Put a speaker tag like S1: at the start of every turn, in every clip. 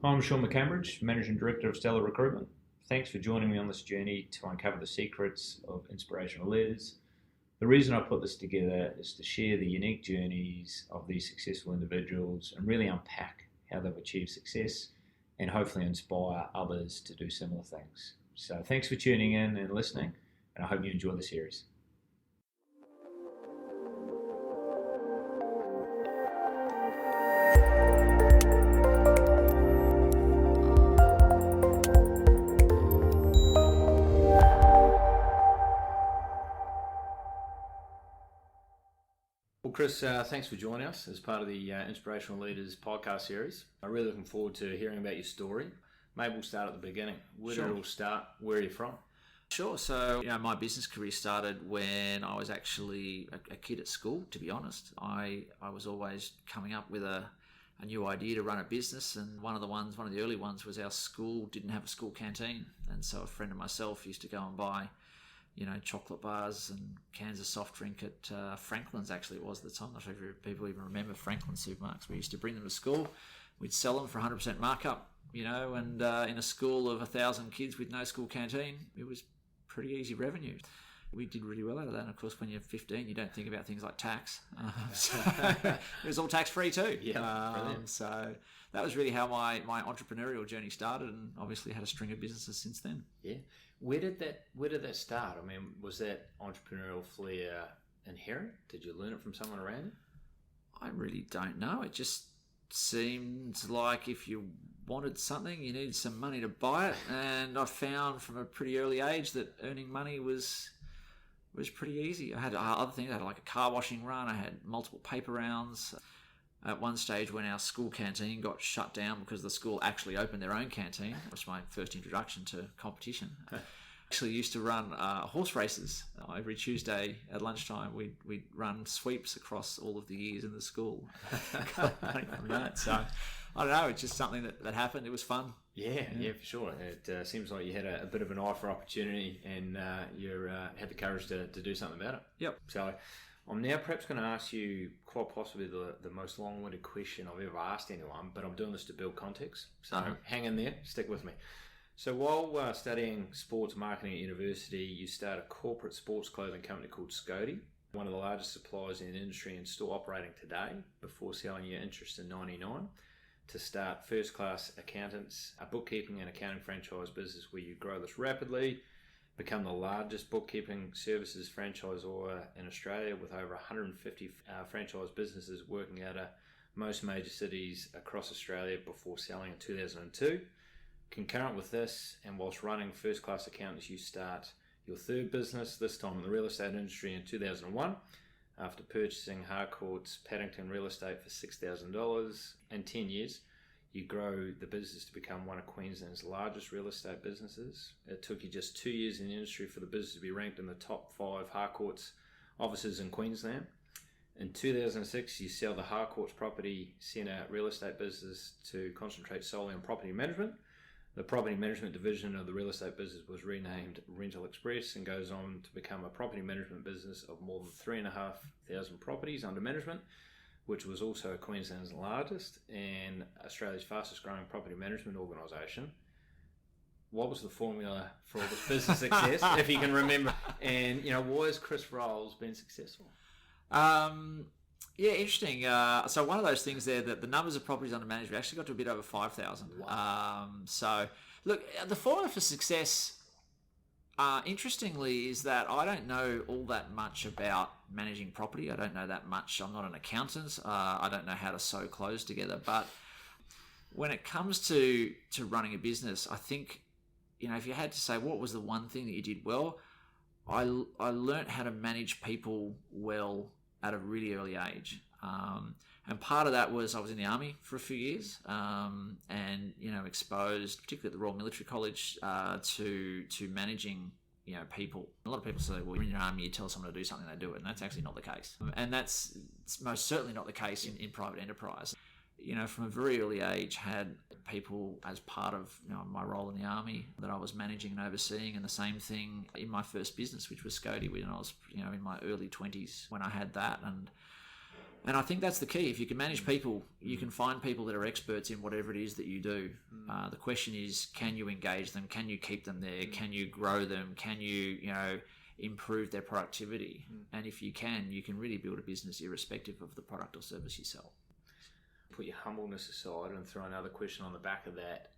S1: I'm Shaun McCambridge, Managing Director of Stellar Recruitment. Thanks for joining me on this journey to uncover the secrets of inspirational leaders. The reason I put this together is to share the unique journeys of these successful individuals and really unpack how they've achieved success and hopefully inspire others to do similar things. So thanks for tuning in and listening, and I hope you enjoy the series. Well, Chris, thanks for joining us as part of the Inspirational Leaders podcast series. I'm really looking forward to hearing about your story. Maybe we'll start at the beginning. Where did it all start? Where are you from?
S2: Sure. So, my business career started when I was actually a kid at school, to be honest. I was always coming up with a new idea to run a business, and one of the early ones was our school didn't have a school canteen. And so a friend of myself used to go and buy chocolate bars and cans of soft drink at Franklin's, actually it was at the time. I'm not sure if people even remember Franklin supermarkets. We used to bring them to school. We'd sell them for 100% markup, and in a school of 1,000 kids with no school canteen, it was pretty easy revenue. We did really well out of that. And of course, when you're 15, you don't think about things like tax. So it was all tax-free too.
S1: Yeah,
S2: so that was really how my entrepreneurial journey started, and obviously had a string of businesses since then.
S1: Yeah. Where did that start? I mean, was that entrepreneurial flair inherent? Did you learn it from someone around you?
S2: I really don't know. It just seemed like if you wanted something, you needed some money to buy it, and I found from a pretty early age that earning money was pretty easy. I had other things. I had like a car washing run. I had multiple paper rounds. At one stage, when our school canteen got shut down because the school actually opened their own canteen, which was my first introduction to competition. I actually used to run horse races. Every Tuesday at lunchtime, we'd run sweeps across all of the years in the school. Got money from that. So I don't know, it's just something that happened. It was fun.
S1: Yeah, for sure. It seems like you had a bit of an eye for opportunity, and you had the courage to do something about it.
S2: Yep.
S1: So I'm now perhaps going to ask you quite possibly the most long-winded question I've ever asked anyone, but I'm doing this to build context. So hang in there, stick with me. So while studying sports marketing at university, you started a corporate sports clothing company called Scody, one of the largest suppliers in the industry and still operating today, before selling your interest in 99 to start First Class Accountants, a bookkeeping and accounting franchise business where you grow this rapidly, become the largest bookkeeping services franchisor in Australia with over 150 franchise businesses working out of most major cities across Australia before selling in 2002. Concurrent with this, and whilst running First Class Accountants, you start your third business, this time in the real estate industry, in 2001 after purchasing Harcourt's Paddington real estate for $6,000. In 10 years, you grow the business to become one of Queensland's largest real estate businesses. It took you just 2 years in the industry for the business to be ranked in the top 5 Harcourt's offices in Queensland. In 2006, you sell the Harcourt's Property Centre real estate business to concentrate solely on property management. The property management division of the real estate business was renamed Rental Express and goes on to become a property management business of more than 3,500 properties under management, which was also Queensland's largest and Australia's fastest growing property management organisation. What was the formula for all this business success, if you can remember? And, why has Chris Rolls been successful?
S2: Yeah, interesting. So one of those things there, that the numbers of properties under management actually got to a bit over 5,000.
S1: Wow.
S2: So look, the formula for success, interestingly, is that I don't know all that much about managing property. I don't know that much. I'm not an accountant. I don't know how to sew clothes together. But when it comes to running a business, I think, if you had to say what was the one thing that you did well, I learned how to manage people well at a really early age. And part of that was I was in the army for a few years, and exposed, particularly at the Royal Military College, to managing people. A lot of people say, well, you're in your army, you tell someone to do something, they do it, and that's actually not the case. And that's most certainly not the case in private enterprise. From a very early age, had people as part of my role in the army that I was managing and overseeing, and the same thing in my first business, which was Scody, when I was in my early 20s when I had that. And And I think that's the key. If you can manage people, you can find people that are experts in whatever it is that you do. The question is, can you engage them? Can you keep them there? Can you grow them? Can you, improve their productivity? And if you can really build a business irrespective of the product or service you sell.
S1: Put your humbleness aside and throw another question on the back of that.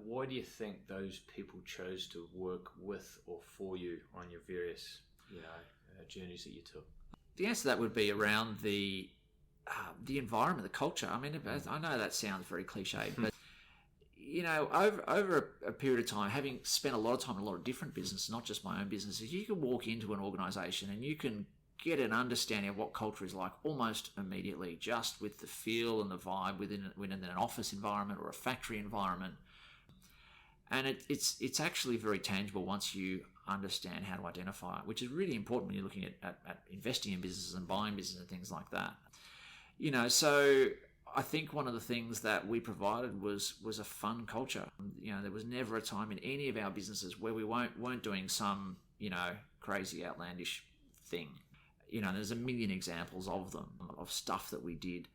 S1: Why do you think those people chose to work with or for you on your various, journeys that you took?
S2: The answer to that would be around the environment, the culture. I mean, I know that sounds very cliche, but over a period of time, having spent a lot of time in a lot of different businesses, not just my own businesses, you can walk into an organisation and you can get an understanding of what culture is like almost immediately, just with the feel and the vibe within an office environment or a factory environment. And it's actually very tangible once you understand how to identify it, which is really important when you're looking at investing in businesses and buying business and things like that. So I think one of the things that we provided was a fun culture. There was never a time in any of our businesses where we weren't doing some, crazy outlandish thing. There's a million examples of them, of stuff that we did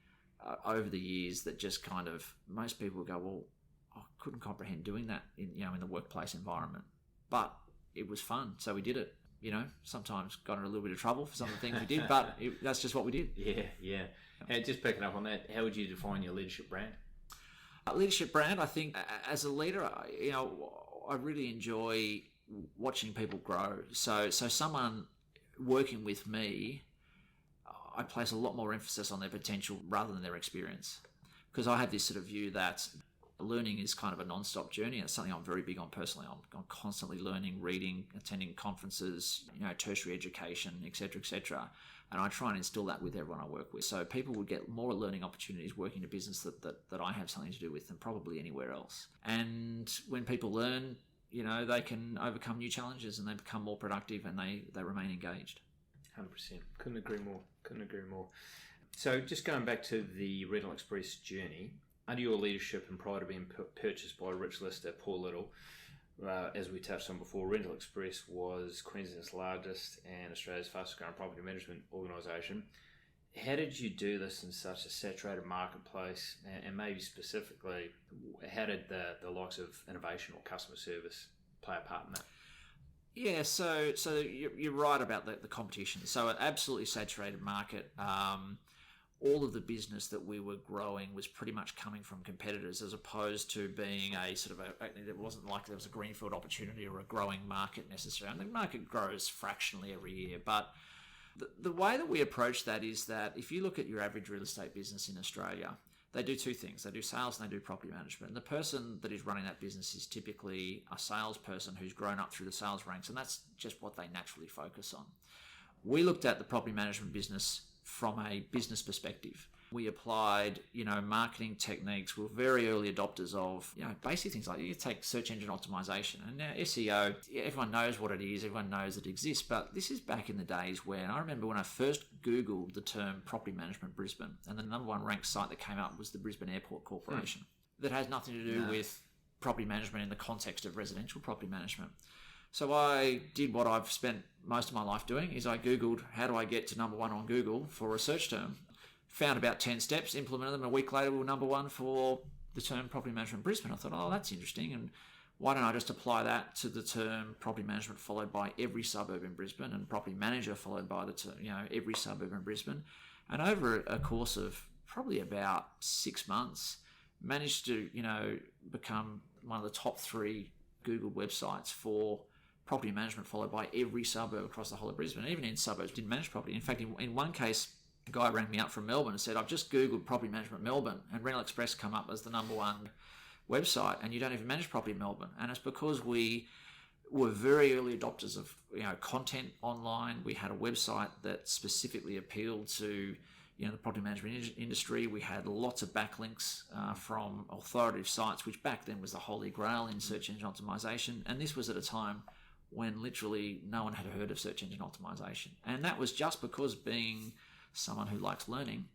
S2: over the years that just kind of, most people would go, well, I couldn't comprehend doing that in the workplace environment. But it was fun, so we did it. Sometimes got in a little bit of trouble for some of the things we did, but that's just what we did.
S1: Yeah. And just picking up on that, how would you define your leadership brand?
S2: Leadership brand, I think, as a leader, I really enjoy watching people grow. So someone working with me, I place a lot more emphasis on their potential rather than their experience, because I have this sort of view that learning is kind of a non-stop journey. It's something I'm very big on personally. I'm constantly learning, reading, attending conferences, tertiary education, etc. And I try and instill that with everyone I work with. So people would get more learning opportunities working in a business that I have something to do with than probably anywhere else. And when people learn, they can overcome new challenges and they become more productive and they remain engaged.
S1: 100%. Couldn't agree more. So just going back to the Rental Express journey, under your leadership and prior to being purchased by Rich Lister, Paul Little, as we touched on before, Rental Express was Queensland's largest and Australia's fastest growing property management organisation. How did you do this in such a saturated marketplace, and maybe specifically, how did the likes of innovation or customer service play a part in that?
S2: Yeah, so you're right about the competition. So an absolutely saturated market. All of the business that we were growing was pretty much coming from competitors, as opposed to being a sort of it wasn't like there was a greenfield opportunity or a growing market necessarily. And the market grows fractionally every year. But the way that we approach that is that if you look at your average real estate business in Australia, they do two things. They do sales and they do property management. And the person that is running that business is typically a salesperson who's grown up through the sales ranks, and that's just what they naturally focus on. We looked at the property management business from a business perspective. We applied, marketing techniques. We were very early adopters of, basic things like you take search engine optimization. And now SEO, everyone knows what it is, everyone knows it exists, but this is back in the days when, I remember when I first Googled the term property management Brisbane, and the number one ranked site that came up was the Brisbane Airport Corporation. That has nothing to do with property management in the context of residential property management. So I did what I've spent most of my life doing, is I Googled, how do I get to number one on Google for a search term? Found about 10 steps, implemented them. A week later, we were number one for the term property management Brisbane. I thought, oh, that's interesting. And why don't I just apply that to the term property management followed by every suburb in Brisbane, and property manager followed by the term, every suburb in Brisbane. And over a course of probably about 6 months, managed to, become one of the top 3 Google websites for property management followed by every suburb across the whole of Brisbane. Even in suburbs, didn't manage property. In fact, in one case, a guy rang me up from Melbourne and said, I've just Googled property management Melbourne, and Rental Express come up as the number one website, and you don't even manage property in Melbourne. And it's because we were very early adopters of content online. We had a website that specifically appealed to the property management industry. We had lots of backlinks from authoritative sites, which back then was the holy grail in search engine optimization. And this was at a time when literally no one had heard of search engine optimization. And that was just because, being someone who likes learning,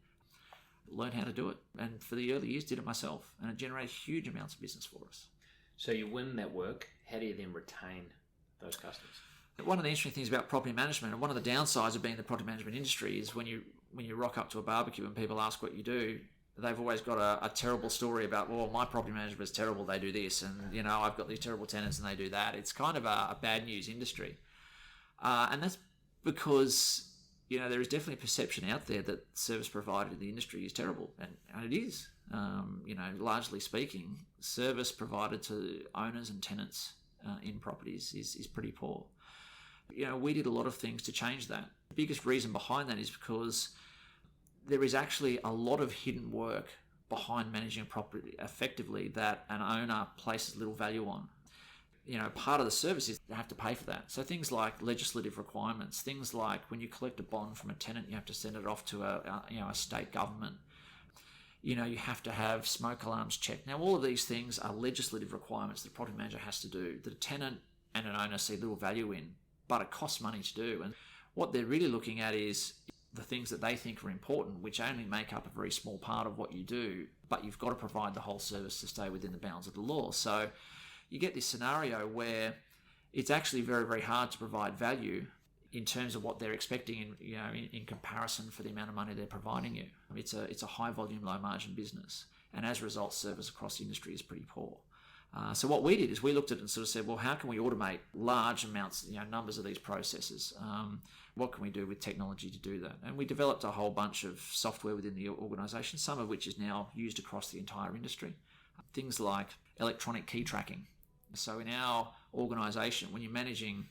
S2: learned how to do it. And for the early years, did it myself. And it generated huge amounts of business for us.
S1: So you win that work. How do you then retain those customers?
S2: One of the interesting things about property management, and one of the downsides of being in the property management industry, is when you when you rock up to a barbecue and people ask what you do, they've always got a terrible story about, well, my property management is terrible, they do this, and I've got these terrible tenants and they do that. It's kind of a bad news industry, and that's because there is definitely a perception out there that service provided in the industry is terrible, and it is. Largely speaking, service provided to owners and tenants in properties is pretty poor. We did a lot of things to change that. The biggest reason behind that is because there is actually a lot of hidden work behind managing a property effectively that an owner places little value on. Part of the service is they have to pay for that. So things like legislative requirements, things like when you collect a bond from a tenant, you have to send it off to a state government. You have to have smoke alarms checked. Now, all of these things are legislative requirements the property manager has to do that a tenant and an owner see little value in, but it costs money to do. And what they're really looking at is the things that they think are important, which only make up a very small part of what you do, but you've got to provide the whole service to stay within the bounds of the law. So you get this scenario where it's actually very, very hard to provide value in terms of what they're expecting in comparison for the amount of money they're providing you. It's a high volume, low margin business. And as a result, service across the industry is pretty poor. So what we did is we looked at it and sort of said, well, how can we automate large amounts, numbers of these processes? What can we do with technology to do that? And we developed a whole bunch of software within the organisation, some of which is now used across the entire industry. Things like electronic key tracking. So in our organisation, when you're managing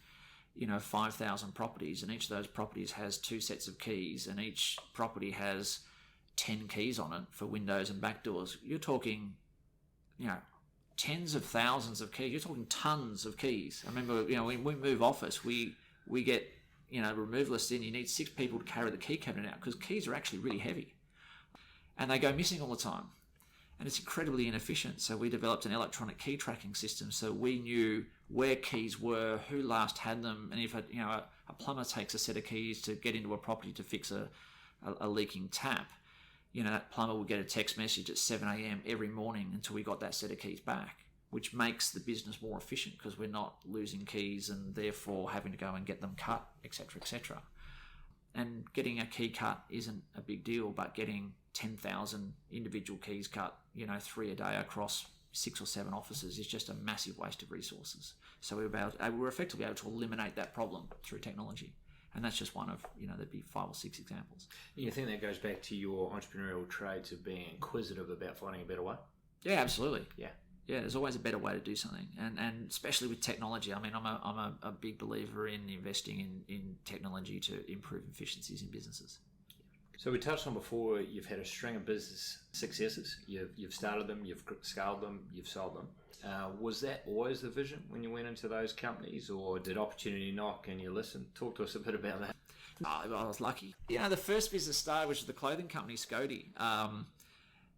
S2: 5,000 properties, and each of those properties has 2 sets of keys, and each property has 10 keys on it for windows and back doors, you're talking, tens of thousands of keys. You're talking tons of keys. I remember, when we move office, we get, removalists in. You need 6 people to carry the key cabinet out because keys are actually really heavy, and they go missing all the time. And it's incredibly inefficient. So we developed an electronic key tracking system so we knew where keys were, who last had them, and if a plumber takes a set of keys to get into a property to fix a leaking tap, that plumber would get a text message at 7 a.m. every morning until we got that set of keys back, which makes the business more efficient because we're not losing keys and therefore having to go and get them cut, etc., etc. And getting a key cut isn't a big deal, but getting 10,000 individual keys cut, 3 a day across 6 or 7 offices is just a massive waste of resources. So we were effectively able to eliminate that problem through technology. And that's just one of, there'd be 5 or 6 examples.
S1: You think that goes back to your entrepreneurial traits of being inquisitive about finding a better way?
S2: Yeah, absolutely.
S1: Yeah.
S2: Yeah, there's always a better way to do something, and especially with technology. I mean, I'm a big believer in investing in technology to improve efficiencies in businesses.
S1: So we touched on before, you've had a string of business successes. You've started them, you've scaled them, you've sold them. Was that always the vision when you went into those companies, or did opportunity knock and you listened? Talk to us a bit about that.
S2: I was lucky. The first business started, which was the clothing company, Scody.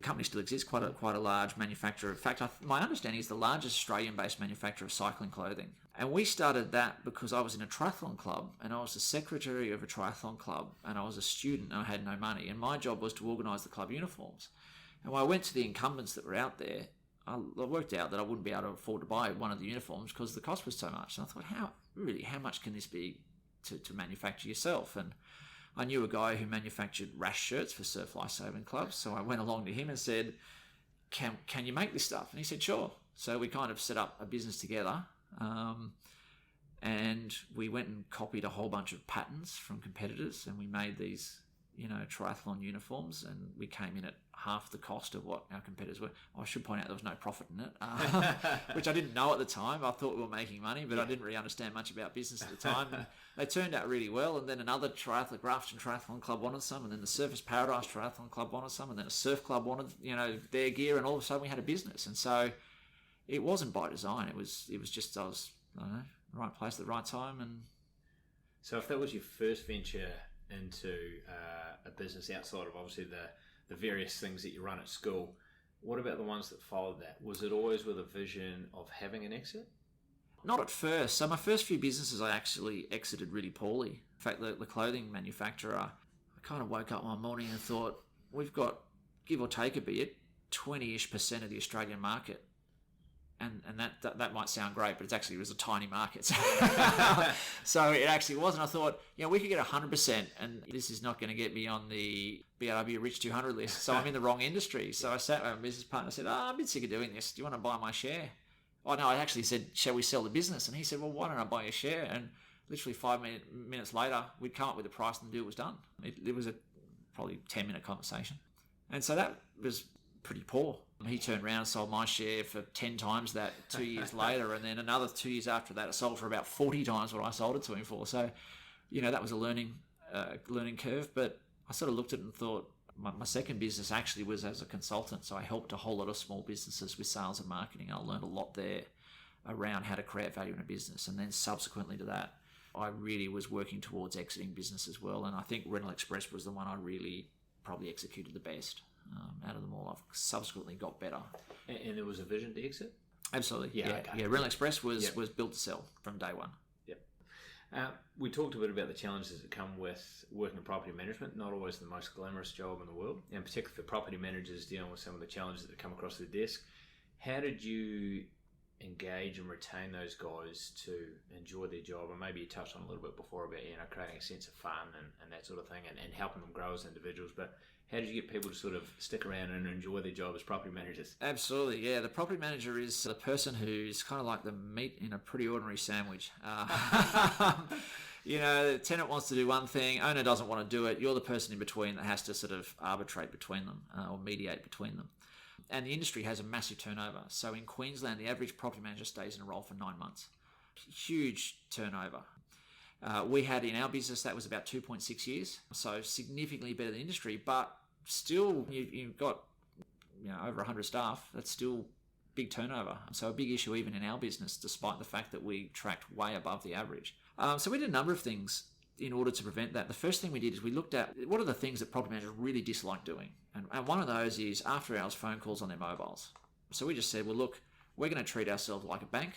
S2: The company still exists, quite a large manufacturer. In fact, my understanding is the largest Australian-based manufacturer of cycling clothing. And we started that because I was in a triathlon club, and I was the secretary of a triathlon club, and I was a student, and I had no money. And my job was to organise the club uniforms. And when I went to the incumbents that were out there, I worked out that I wouldn't be able to afford to buy one of the uniforms because the cost was so much. And I thought, how much can this be to manufacture yourself? And I knew a guy who manufactured rash shirts for surf lifesaving clubs, so I went along to him and said, can you make this stuff? And he said, sure. So we kind of set up a business together, and we went and copied a whole bunch of patterns from competitors, and we made these triathlon uniforms, and we came in at half the cost of what our competitors were. I should point out there was no profit in it, which I didn't know at the time. I thought we were making money, but I didn't really understand much about business at the time. And they turned out really well, and then another Grafton Triathlon Club wanted some, and then the Surfers Paradise Triathlon Club wanted some, and then a surf club wanted their gear, and all of a sudden we had a business. And so it wasn't by design. It was just I was the right place at the right time. And
S1: so if that was your first venture into a business outside of obviously the various things that you run at school, what about the ones that followed that? Was it always with a vision of having an exit?
S2: Not at first. So my first few businesses I actually exited really poorly. In fact, the clothing manufacturer, I kind of woke up one morning and thought, we've got, give or take a bit, 20-ish% of the Australian market. And that might sound great, but it was a tiny market. So it actually wasn't. I thought, we could get 100%, and this is not going to get me on the BRW Rich 200 list. So I'm in the wrong industry. So I sat with my business partner and said, I'm a bit sick of doing this. Do you want to buy my share? Oh, no, I actually said, shall we sell the business? And he said, well, why don't I buy your share? And literally 5 minutes later, we'd come up with a price and the deal was done. It was a probably 10-minute conversation. And so that was pretty poor. He turned around and sold my share for 10 times that 2 years later, and then another 2 years after that, it sold for about 40 times what I sold it to him for. So, that was a learning curve. But I sort of looked at it and thought, my second business actually was as a consultant. So I helped a whole lot of small businesses with sales and marketing. I learned a lot there around how to create value in a business. And then subsequently to that, I really was working towards exiting business as well. And I think Rental Express was the one I really probably executed the best. Out of them all, I've subsequently got better.
S1: And there was a vision to exit?
S2: Absolutely.
S1: Yeah.
S2: Rental Express was built to sell from day one.
S1: Yep. We talked a bit about the challenges that come with working in property management. Not always the most glamorous job in the world, and particularly for property managers dealing with some of the challenges that come across their desk. How did you engage and retain those guys to enjoy their job? And maybe you touched on a little bit before about creating a sense of fun and that sort of thing, and helping them grow as individuals. But how did you get people to sort of stick around and enjoy their job as property managers?
S2: Absolutely, yeah. The property manager is the person who's kind of like the meat in a pretty ordinary sandwich. The tenant wants to do one thing, owner doesn't want to do it. You're the person in between that has to sort of arbitrate between them or mediate between them. And the industry has a massive turnover. So in Queensland, the average property manager stays in a role for 9 months. Huge turnover. We had in our business, that was about 2.6 years. So significantly better than the industry, but still you've got over 100 staff. That's still big turnover. So a big issue even in our business, despite the fact that we tracked way above the average. So we did a number of things in order to prevent that. The first thing we did is we looked at what are the things that property managers really dislike doing. And one of those is after hours phone calls on their mobiles. So we just said, well, look, we're going to treat ourselves like a bank.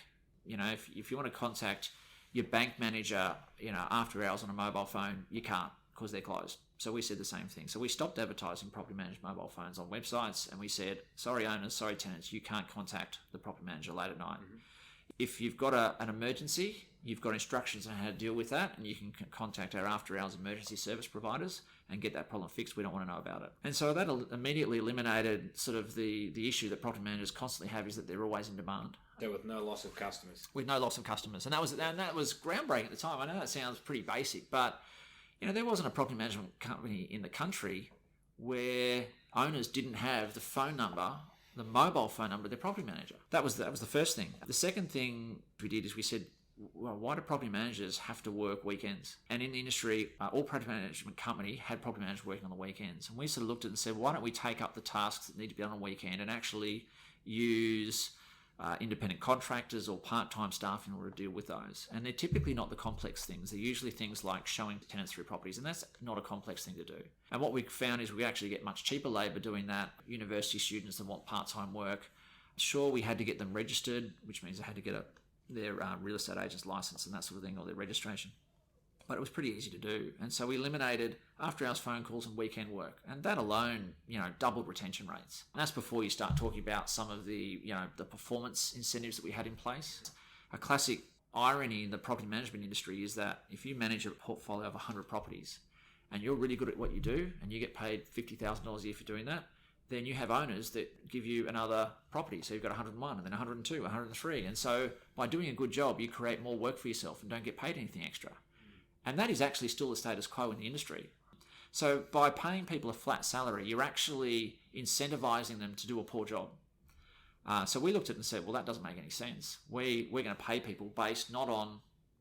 S2: If you want to contact your bank manager, after hours on a mobile phone, you can't because they're closed. So we said the same thing. So we stopped advertising property managed mobile phones on websites, and we said, sorry owners, sorry tenants, you can't contact the property manager late at night. Mm-hmm. If you've got an emergency, you've got instructions on how to deal with that, and you can contact our after hours emergency service providers and get that problem fixed. We don't want to know about it. And so that immediately eliminated sort of the issue that property managers constantly have, is that they're always in demand.
S1: So with no loss of customers.
S2: With no loss of customers. And that was groundbreaking at the time. I know that sounds pretty basic, but there wasn't a property management company in the country where owners didn't have the phone number, the mobile phone number of their property manager. That was the first thing. The second thing we did is we said, well, why do property managers have to work weekends? And in the industry, all property management company had property managers working on the weekends. And we sort of looked at it and said, why don't we take up the tasks that need to be done on a weekend and actually use independent contractors or part-time staff in order to deal with those. And they're typically not the complex things. They're usually things like showing tenants through properties, and that's not a complex thing to do. And what we found is we actually get much cheaper labour doing that. University students that want part-time work, sure, we had to get them registered, which means they had to get their real estate agent's license and that sort of thing, or their registration. But it was pretty easy to do. And so we eliminated after-hours phone calls and weekend work. And that alone, doubled retention rates. And that's before you start talking about some of the, the performance incentives that we had in place. A classic irony in the property management industry is that if you manage a portfolio of 100 properties and you're really good at what you do and you get paid $50,000 a year for doing that, then you have owners that give you another property. So you've got 101 and then 102, 103. And so by doing a good job, you create more work for yourself and don't get paid anything extra. And that is actually still the status quo in the industry. So by paying people a flat salary, you're actually incentivizing them to do a poor job. So we looked at it and said, well, that doesn't make any sense. We're going to pay people based not on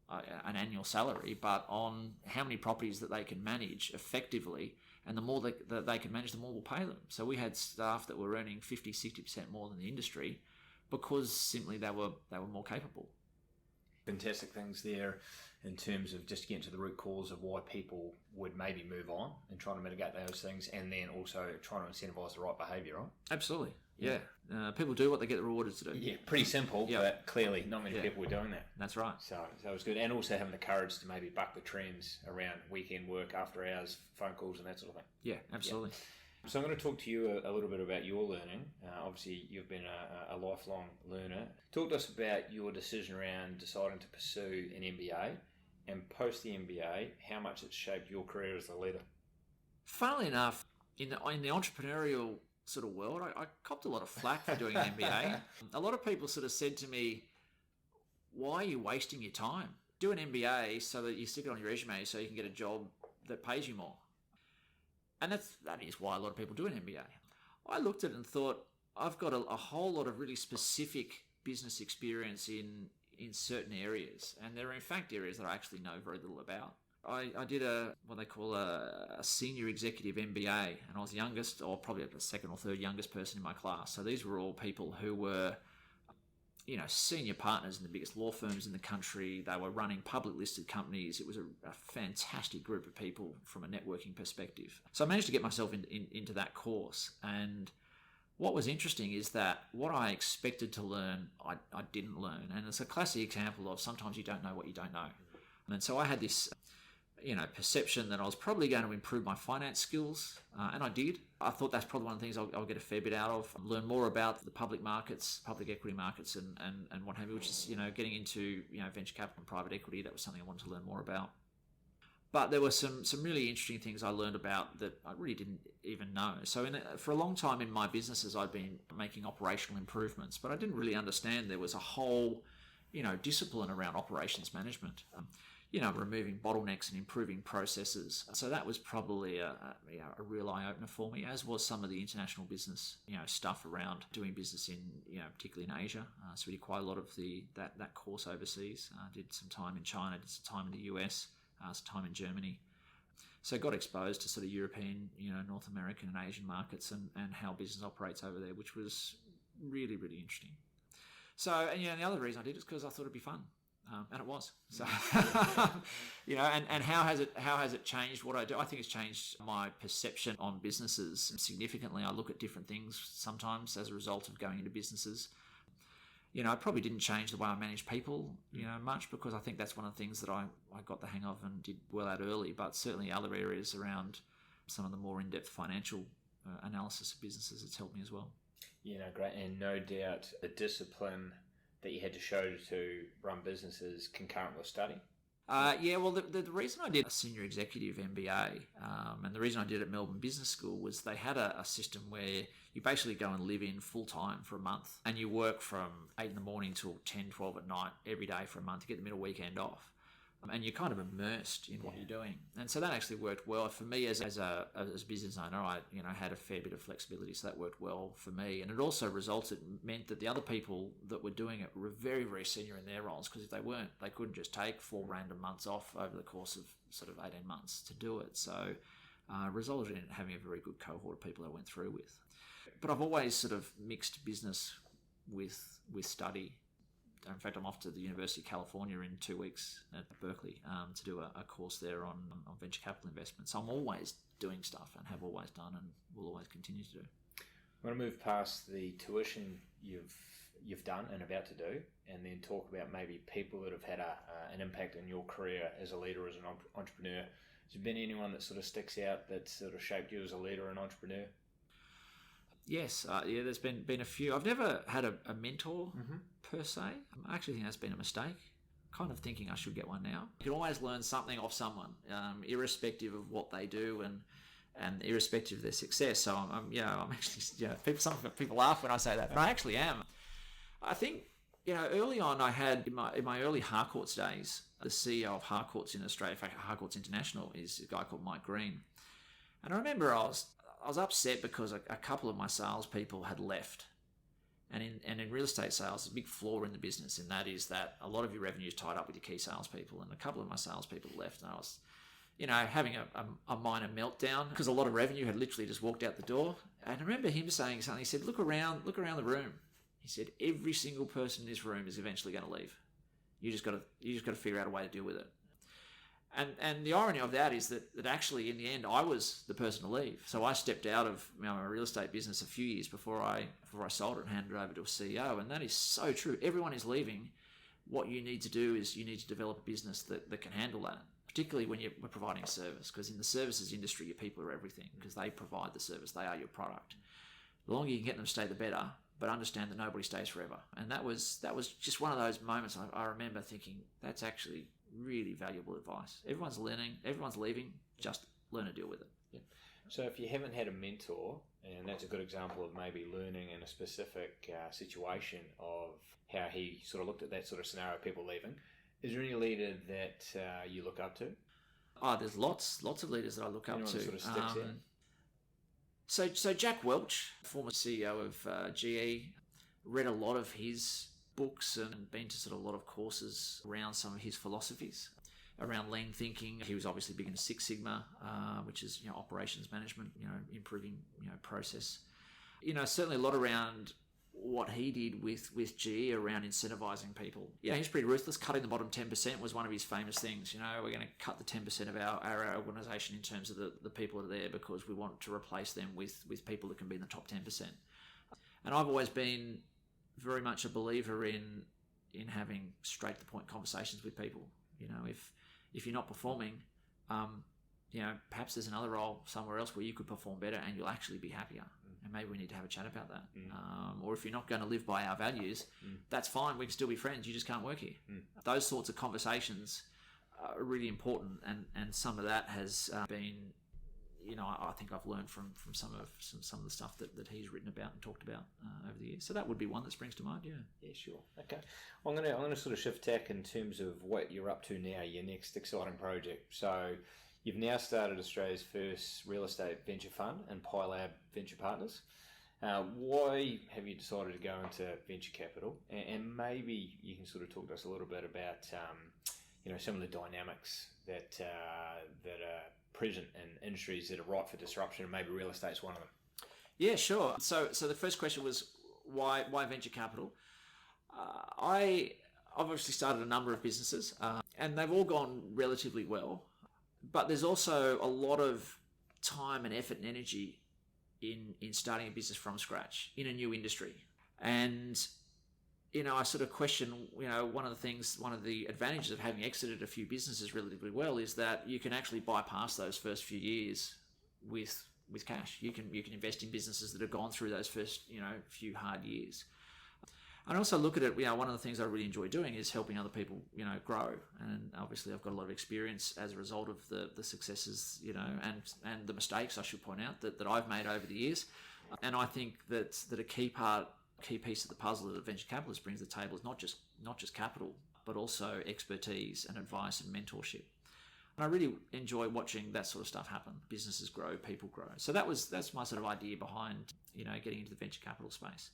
S2: an annual salary, but on how many properties that they can manage effectively. And the more that they can manage, the more we'll pay them. So we had staff that were earning 50, 60% more than the industry because simply they were more capable.
S1: Fantastic things there in terms of just getting to the root cause of why people would maybe move on and trying to mitigate those things, and then also trying to incentivize the right behaviour, right?
S2: Absolutely, yeah. People do what they get rewarded to do.
S1: Yeah, pretty simple, but clearly not many people were doing that.
S2: That's right.
S1: So it was good, and also having the courage to maybe buck the trends around weekend work, after hours, phone calls and that sort of thing.
S2: Yeah, absolutely.
S1: So I'm going to talk to you a little bit about your learning. Obviously, you've been a lifelong learner. Talk to us about your decision around deciding to pursue an MBA, and post the MBA, how much it's shaped your career as a leader.
S2: Funnily enough, in the entrepreneurial sort of world, I copped a lot of flack for doing an MBA. A lot of people sort of said to me, why are you wasting your time? Do an MBA so that you stick it on your resume so you can get a job that pays you more. And that is why a lot of people do an MBA. I looked at it and thought, I've got a whole lot of really specific business experience in certain areas. And there are in fact areas that I actually know very little about. I did what they call a senior executive MBA, and I was the youngest, or probably the second or third youngest person in my class. So these were all people who were, senior partners in the biggest law firms in the country. They were running public listed companies. It was a fantastic group of people from a networking perspective. So I managed to get myself into that course. And what was interesting is that what I expected to learn, I didn't learn. And it's a classic example of sometimes you don't know what you don't know. And so I had this perception that I was probably going to improve my finance skills, and I did. I thought that's probably one of the things I'll get a fair bit out of, learn more about the public markets, public equity markets and what have you, which is, getting into, venture capital and private equity. That was something I wanted to learn more about. But there were some really interesting things I learned about that I really didn't even know. So for a long time in my businesses, I'd been making operational improvements, but I didn't really understand there was a whole, discipline around operations management. Removing bottlenecks and improving processes. So that was probably a real eye-opener for me, as was some of the international business, stuff around doing business in, particularly in Asia. So we did quite a lot of that course overseas. Did some time in China, did some time in the US, some time in Germany. So got exposed to sort of European, North American and Asian markets and how business operates over there, which was really, really interesting. So, and the other reason I did it is because I thought it'd be fun. And it was. So, and how has it changed what I do? I think it's changed my perception on businesses significantly. I look at different things sometimes as a result of going into businesses. I probably didn't change the way I manage people, much, because I think that's one of the things that I got the hang of and did well at early, but certainly other areas around some of the more in-depth financial analysis of businesses, it's helped me as well.
S1: Great. And no doubt the discipline that you had to show to run businesses concurrent with study?
S2: The reason I did a senior executive MBA and the reason I did it at Melbourne Business School was they had a system where you basically go and live in full time for a month and you work from 8 in the morning till 10, 12 at night every day for a month to get the middle weekend off. And you're kind of immersed in what you're doing. And so that actually worked well for me as a business owner. I had a fair bit of flexibility, so that worked well for me. And it also meant that the other people that were doing it were very, very senior in their roles, because if they weren't, they couldn't just take 4 random months off over the course of sort of 18 months to do it. So resulted in having a very good cohort of people I went through with. But I've always sort of mixed business with study. In fact, I'm off to the University of California in 2 weeks at Berkeley to do a course there on venture capital investment. So I'm always doing stuff and have always done and will always continue to do.
S1: I want to move past the tuition you've done and about to do, and then talk about maybe people that have had an impact in your career as a leader, as an entrepreneur. Has there been anyone that sort of sticks out that sort of shaped you as a leader and entrepreneur?
S2: Yes, there's been a few. I've never had a mentor per se. I actually think that's been a mistake. Kind of thinking I should get one now. You can always learn something off someone, irrespective of what they do and irrespective of their success. So I'm actually, some people laugh when I say that, but I actually am. I think, early on I had in my early Harcourts days, the CEO of Harcourts in Australia, in fact Harcourts International, is a guy called Mike Green. And I remember I was upset because a couple of my salespeople had left. And in real estate sales, there's a big flaw in the business, and that is that a lot of your revenue is tied up with your key salespeople. And a couple of my salespeople left, and I was, having a minor meltdown because a lot of revenue had literally just walked out the door. And I remember him saying something. He said, "Look around the room." He said, "Every single person in this room is eventually going to leave. You just got to figure out a way to deal with it." And the irony of that is that actually in the end I was the person to leave. So I stepped out of my real estate business a few years before I sold it and handed it over to a CEO. And that is so true. Everyone is leaving. What you need to do is you need to develop a business that can handle that. particularly when we're providing a service, because in the services industry, your people are everything, because they provide the service, they are your product. The longer you can get them to stay, the better, but understand that nobody stays forever. And that was just one of those moments I remember thinking, that's actually really valuable advice. Everyone's learning, everyone's leaving, just learn to deal with it.
S1: Yeah. So if you haven't had a mentor, and that's a good example of maybe learning in a specific situation of how he sort of looked at that sort of scenario, people leaving, is there any leader that you look up to?
S2: Oh, there's lots of leaders that I look up to.
S1: That sort of sticks out?
S2: So Jack Welch, former CEO of GE, read a lot of his books and been to sort of a lot of courses around some of his philosophies around lean thinking. He was obviously big into Six Sigma, which is operations management, improving process. Certainly a lot around what he did with GE around incentivizing people. He's pretty ruthless. Cutting the bottom 10% was one of his famous things. We're going to cut the 10% of our organisation in terms of the people that are there, because we want to replace them with people that can be in the top 10%. And I've always been very much a believer in having straight to the point conversations with people. If you're not performing, perhaps there's another role somewhere else where you could perform better and you'll actually be happier. And maybe we need to have a chat about that. Or if you're not going to live by our values, that's fine. We can still be friends. You just can't work here. Those sorts of conversations are really important. And some of that has been, I think I've learned from some of the stuff that he's written about and talked about over the years. So that would be one that springs to mind.
S1: Yeah, sure. Okay. I'm gonna sort of shift tack in terms of what you're up to now, your next exciting project. So you've now started Australia's first real estate venture fund and PieLab Venture Partners. Why have you decided to go into venture capital? And maybe you can sort of talk to us a little bit about some of the dynamics that are present in industries that are ripe for disruption, and maybe real estate's one of them.
S2: Yeah, sure. So the first question was why venture capital? I've obviously started a number of businesses, and they've all gone relatively well. But there's also a lot of time and effort and energy in starting a business from scratch in a new industry. And, I sort of question, one of the advantages of having exited a few businesses relatively well is that you can actually bypass those first few years with cash. You can invest in businesses that have gone through those first, few hard years. And also look at it, one of the things I really enjoy doing is helping other people, grow. And obviously I've got a lot of experience as a result of the successes, and the mistakes, I should point out, that I've made over the years. And I think that a key piece of the puzzle that a venture capitalist brings to the table is not just capital, but also expertise and advice and mentorship. And I really enjoy watching that sort of stuff happen. Businesses grow, people grow. So that's my sort of idea behind, getting into the venture capital space.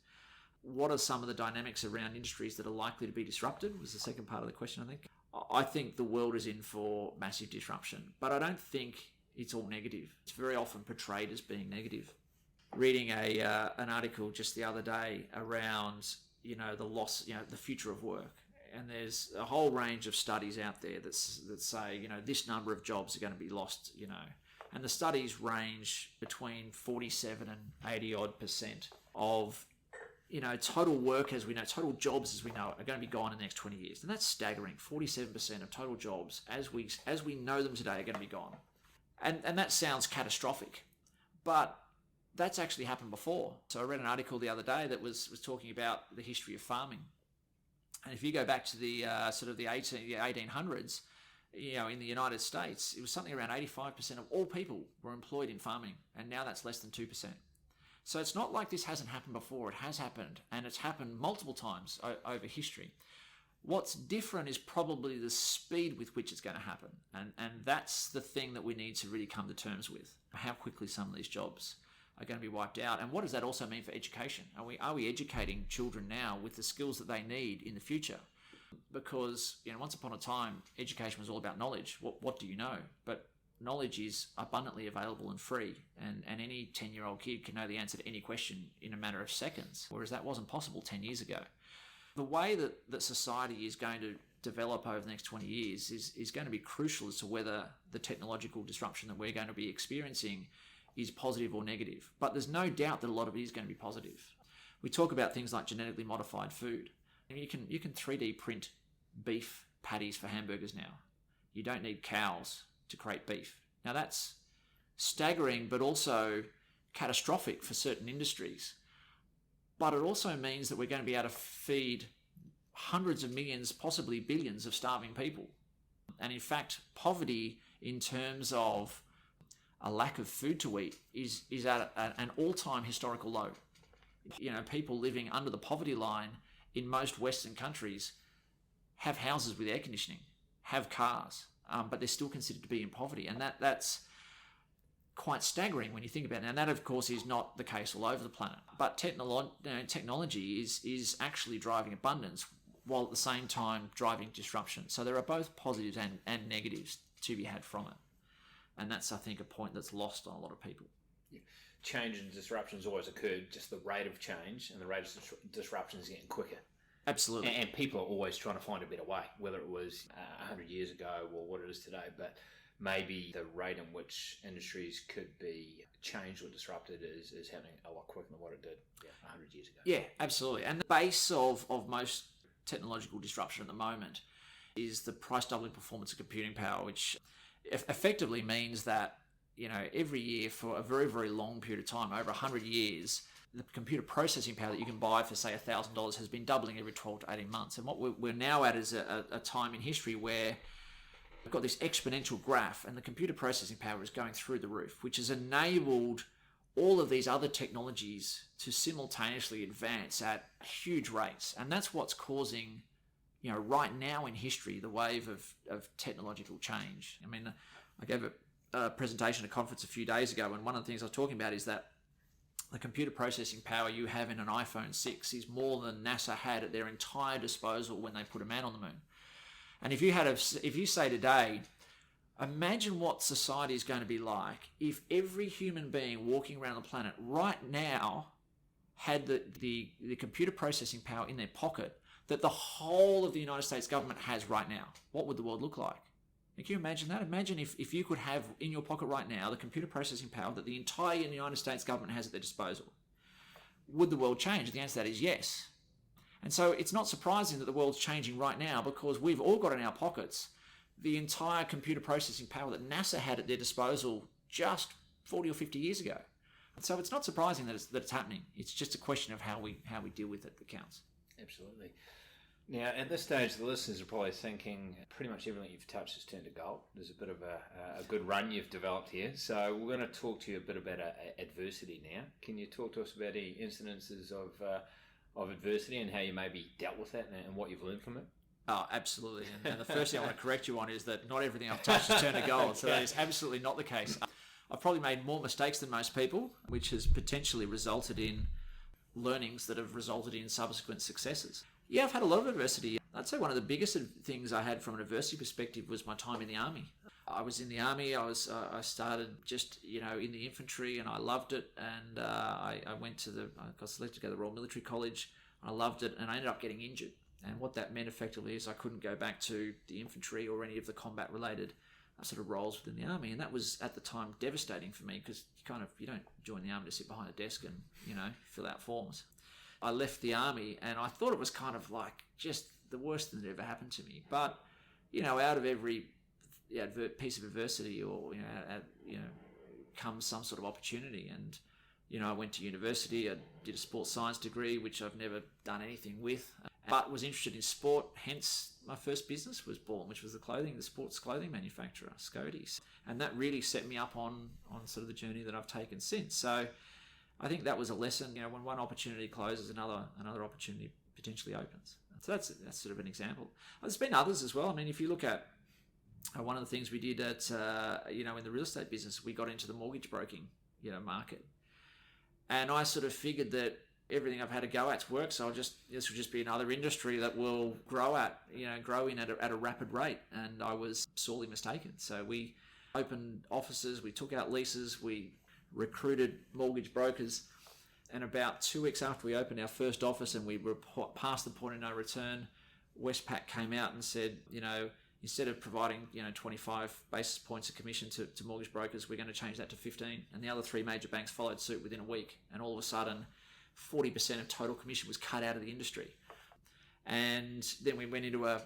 S2: What are some of the dynamics around industries that are likely to be disrupted was the second part of the question, I think. I think the world is in for massive disruption, but I don't think it's all negative. It's very often portrayed as being negative. Reading an article just the other day around, the loss, the future of work. And there's a whole range of studies out there that say, this number of jobs are going to be lost, And the studies range between 47 and 80% of total work as we know, total jobs as we know it, are going to be gone in the next 20 years. And that's staggering. 47% of total jobs as we know them today are going to be gone. And that sounds catastrophic, but that's actually happened before. So I read an article the other day that was talking about the history of farming. And if you go back to the sort of the 1800s, in the United States, it was something around 85% of all people were employed in farming. And now that's less than 2%. So it's not like this hasn't happened before. It has happened, and it's happened multiple times over history. What's different is probably the speed with which it's going to happen. And that's the thing that we need to really come to terms with, how quickly some of these jobs are going to be wiped out. And what does that also mean for education? Are we educating children now with the skills that they need in the future? Because, once upon a time, education was all about knowledge. What do you know? But knowledge is abundantly available and free, and any 10-year-old kid can know the answer to any question in a matter of seconds, whereas that wasn't possible 10 years ago. The way that society is going to develop over the next 20 years is going to be crucial as to whether the technological disruption that we're going to be experiencing is positive or negative. But there's no doubt that a lot of it is going to be positive. We talk about things like genetically modified food. You can 3D print beef patties for hamburgers now. you don't need cows to create beef. Now that's staggering, but also catastrophic for certain industries. But it also means that we're going to be able to feed hundreds of millions, possibly billions of starving people. And in fact, poverty in terms of a lack of food to eat is at an all-time historical low. People living under the poverty line in most Western countries have houses with air conditioning, have cars, but they're still considered to be in poverty. And that's quite staggering when you think about it. And that, of course, is not the case all over the planet. But technology is actually driving abundance while at the same time driving disruption. So there are both positives and negatives to be had from it. And that's, I think, a point that's lost on a lot of people.
S1: Yeah. Change and disruptions always occurred, just the rate of change and the rate of disruption is getting quicker.
S2: Absolutely.
S1: And people are always trying to find a better way, whether it was 100 years ago or what it is today. But maybe the rate in which industries could be changed or disrupted is happening a lot quicker than what it did 100 years ago.
S2: Yeah, absolutely. And the base of most technological disruption at the moment is the price doubling performance of computing power, which effectively means that every year for a very, very long period of time, over 100 years, the computer processing power that you can buy for, say, $1,000 has been doubling every 12 to 18 months. And what we're now at is a time in history where we've got this exponential graph and the computer processing power is going through the roof, which has enabled all of these other technologies to simultaneously advance at huge rates. And that's what's causing, right now in history, the wave of technological change. I mean, I gave a presentation at a conference a few days ago, and one of the things I was talking about is that the computer processing power you have in an iPhone 6 is more than NASA had at their entire disposal when they put a man on the moon. And if you say today, imagine what society is going to be like if every human being walking around the planet right now had the computer processing power in their pocket that the whole of the United States government has right now. What would the world look like? Can you imagine that? Imagine if you could have in your pocket right now the computer processing power that the entire United States government has at their disposal. Would the world change? The answer to that is yes. And so it's not surprising that the world's changing right now because we've all got in our pockets the entire computer processing power that NASA had at their disposal just 40 or 50 years ago. And so it's not surprising that it's happening. It's just a question of how we deal with it that counts.
S1: Absolutely. Now, at this stage, the listeners are probably thinking pretty much everything you've touched has turned to gold. There's a bit of a good run you've developed here. So we're going to talk to you a bit about adversity now. Can you talk to us about any incidences of adversity and how you maybe dealt with that and what you've learned from it?
S2: Oh, absolutely. And the first thing I want to correct you on is that not everything I've touched has turned to gold. So that is absolutely not the case. I've probably made more mistakes than most people, which has potentially resulted in learnings that have resulted in subsequent successes. Yeah, I've had a lot of adversity. I'd say one of the biggest things I had from an adversity perspective was my time in the Army. I was in the Army. I started just, in the infantry, and I loved it. And I got selected to go to the Royal Military College. I loved it, and I ended up getting injured. And what that meant effectively is I couldn't go back to the infantry or any of the combat-related sort of roles within the Army. And that was, at the time, devastating for me because you don't join the Army to sit behind a desk and, fill out forms. I left the Army and I thought it was kind of like just the worst thing that ever happened to me. But, out of every piece of adversity or, comes some sort of opportunity. And, I went to university. I did a sports science degree, which I've never done anything with, but was interested in sport. Hence, my first business was born, which was the sports clothing manufacturer, Scotties. And that really set me up on sort of the journey that I've taken since. So I think that was a lesson. When one opportunity closes, another opportunity potentially opens. So that's sort of an example. There's been others as well. I mean, if you look at one of the things we did at in the real estate business, we got into the mortgage broking market, and I sort of figured that everything I've had a go at's worked, so this will just be another industry that will grow in at a rapid rate, and I was sorely mistaken. So we opened offices, we took out leases, we recruited mortgage brokers, and about 2 weeks after we opened our first office and we were past the point of no return, Westpac came out and said, instead of providing 25 basis points of commission to mortgage brokers, we're going to change that to 15. And the other 3 major banks followed suit within a week, and all of a sudden 40% of total commission was cut out of the industry. And then we went into a,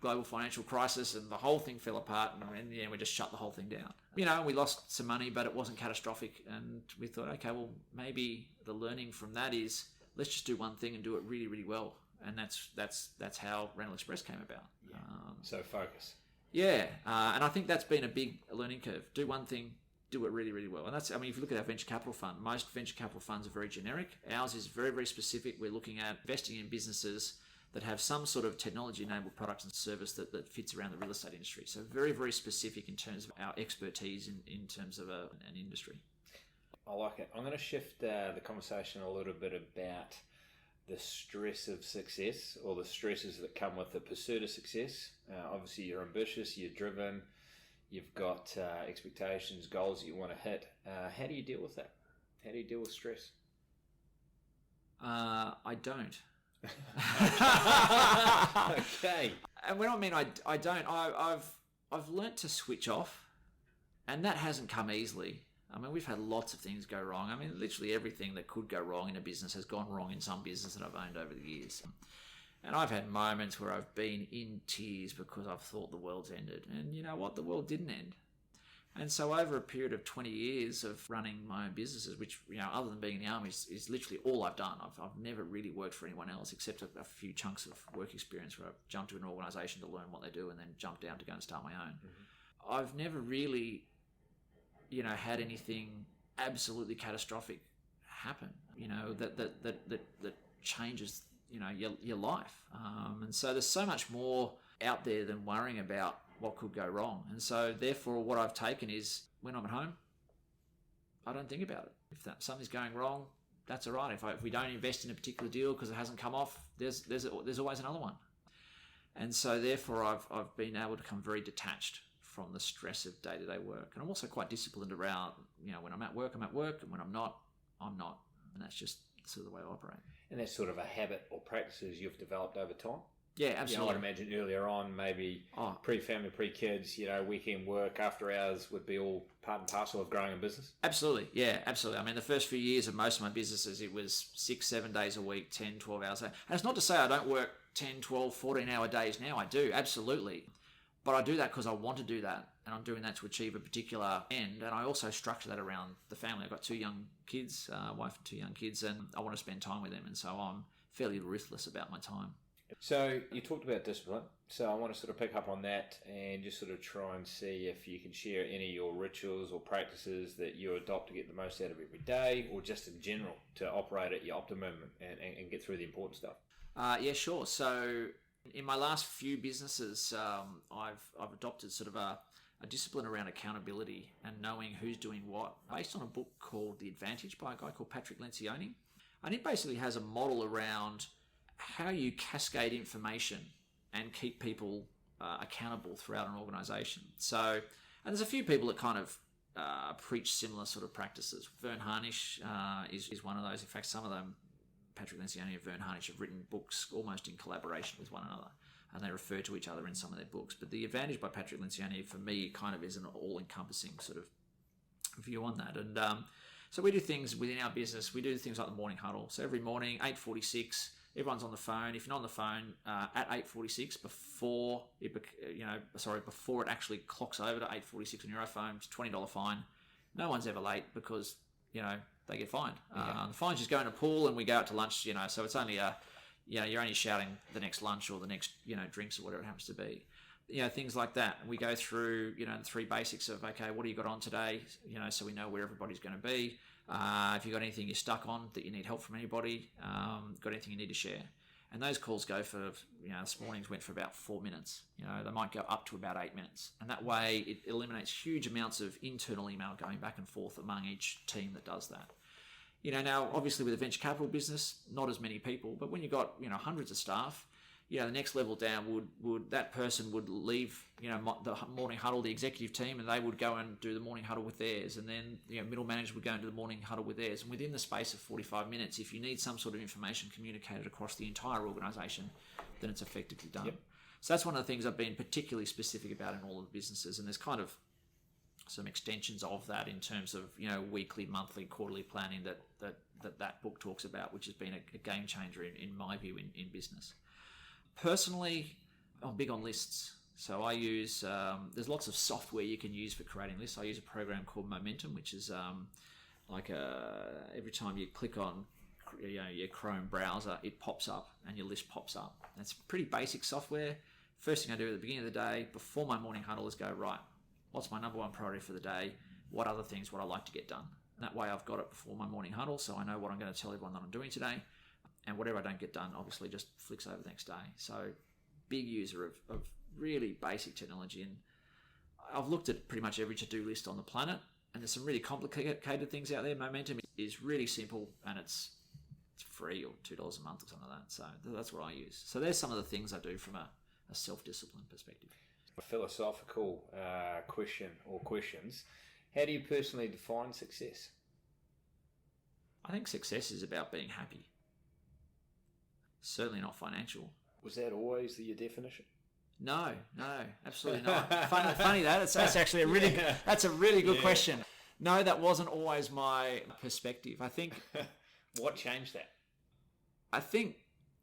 S2: global financial crisis, and the whole thing fell apart, and in the end we just shut the whole thing down. We lost some money, but it wasn't catastrophic. And we thought, okay, well, maybe the learning from that is let's just do one thing and do it really, really well. And that's how Rental Express came about.
S1: Yeah. So focus.
S2: Yeah, and I think that's been a big learning curve. Do one thing, do it really, really well. And if you look at our venture capital fund, most venture capital funds are very generic. Ours is very, very specific. We're looking at investing in businesses that have some sort of technology-enabled product and service that fits around the real estate industry. So very, very specific in terms of our expertise in terms of an industry.
S1: I like it. I'm going to shift the conversation a little bit about the stress of success, or the stresses that come with the pursuit of success. Obviously, you're ambitious, you're driven, you've got expectations, goals that you want to hit. How do you deal with that? How do you deal with stress?
S2: I don't.
S1: Okay.
S2: And when I mean I don't, I've learnt to switch off, and that hasn't come easily. We've had lots of things go wrong. Literally everything that could go wrong in a business has gone wrong in some business that I've owned over the years. And I've had moments where I've been in tears because I've thought the world's ended. And you know what? The world didn't end. And so over a period of 20 years of running my own businesses, which, other than being in the army, is literally all I've done. I've never really worked for anyone else, except a few chunks of work experience where I've jumped to an organisation to learn what they do and then jumped down to go and start my own. Mm-hmm. I've never really, had anything absolutely catastrophic happen, that changes, your life. And so there's so much more out there than worrying about what could go wrong. And so therefore what I've taken is, when I'm at home, I don't think about it. If something's going wrong, that's all right. If we don't invest in a particular deal because it hasn't come off, there's always another one. And so therefore I've been able to become very detached from the stress of day-to-day work. And I'm also quite disciplined around, when I'm at work, I'm at work, and when I'm not, I'm not. And that's just sort of the way I operate. And
S1: that's sort of a habit or practices you've developed over time?
S2: Yeah, absolutely.
S1: I'd imagine earlier on, maybe pre-family, pre-kids, weekend work, after hours would be all part and parcel of growing a business?
S2: Absolutely, yeah, absolutely. The first few years of most of my businesses, it was 6-7 days a week, 10, 12 hours a day. And it's not to say I don't work 10, 12, 14-hour days now. I do, absolutely. But I do that because I want to do that, and I'm doing that to achieve a particular end. And I also structure that around the family. I've got 2 young kids, wife and 2 young kids, and I want to spend time with them. And so I'm fairly ruthless about my time.
S1: So you talked about discipline. So I want to sort of pick up on that and just sort of try and see if you can share any of your rituals or practices that you adopt to get the most out of every day, or just in general to operate at your optimum and get through the important stuff.
S2: Yeah, sure. So in my last few businesses, I've adopted sort of a discipline around accountability and knowing who's doing what, based on a book called The Advantage by a guy called Patrick Lencioni. And it basically has a model around how you cascade information and keep people accountable throughout an organisation. So, and there's a few people that kind of preach similar sort of practices. Vern Harnish is one of those. In fact, some of them, Patrick Lencioni and Vern Harnish, have written books almost in collaboration with one another, and they refer to each other in some of their books. But The Advantage by Patrick Lencioni, for me, kind of is an all-encompassing sort of view on that. And so we do things within our business. We do things like the morning huddle. So every morning, 8:46, everyone's on the phone. If you're not on the phone at 8:46, before it actually clocks over to 8:46 on your iPhone, it's a $20 fine. No one's ever late because they get fined. The fines just go in a pool, and we go out to lunch. So it's only you're only shouting the next lunch or the next drinks or whatever it happens to be. Things like that. And we go through the 3 basics of, okay, what do you got on today? So we know where everybody's going to be. If you've got anything you're stuck on that you need help from anybody, got anything you need to share. And those calls go for, this morning's went for about 4 minutes. They might go up to about 8 minutes. And that way it eliminates huge amounts of internal email going back and forth among each team that does that. Now, obviously with a venture capital business, not as many people, but when you've got, hundreds of staff, the next level down would that person would leave, the morning huddle, the executive team, and they would go and do the morning huddle with theirs. And then, middle managers would go and do the morning huddle with theirs. And within the space of 45 minutes, if you need some sort of information communicated across the entire organisation, then it's effectively done. Yep. So that's one of the things I've been particularly specific about in all of the businesses. And there's kind of some extensions of that in terms of, weekly, monthly, quarterly planning that book talks about, which has been a game changer in my view in business. Personally, I'm big on lists. So I use, there's lots of software you can use for creating lists. I use a program called Momentum, which is every time you click on your Chrome browser, it pops up and your list pops up. It's pretty basic software. First thing I do at the beginning of the day, before my morning huddle, is go, right, what's my number one priority for the day? What other things would I like to get done? And that way I've got it before my morning huddle, so I know what I'm going to tell everyone that I'm doing today. And whatever I don't get done, obviously just flicks over the next day. So big user of really basic technology. And I've looked at pretty much every to-do list on the planet, and there's some really complicated things out there. Momentum is really simple, and it's free, or $2 a month or something like that. So that's what I use. So there's some of the things I do from a self-discipline perspective.
S1: A philosophical question or questions. How do you personally define success?
S2: I think success is about being happy. Certainly not financial.
S1: Was that always your definition?
S2: No, absolutely not. funny that. That's actually a really good question. No, that wasn't always my perspective. I think
S1: what changed that?
S2: I think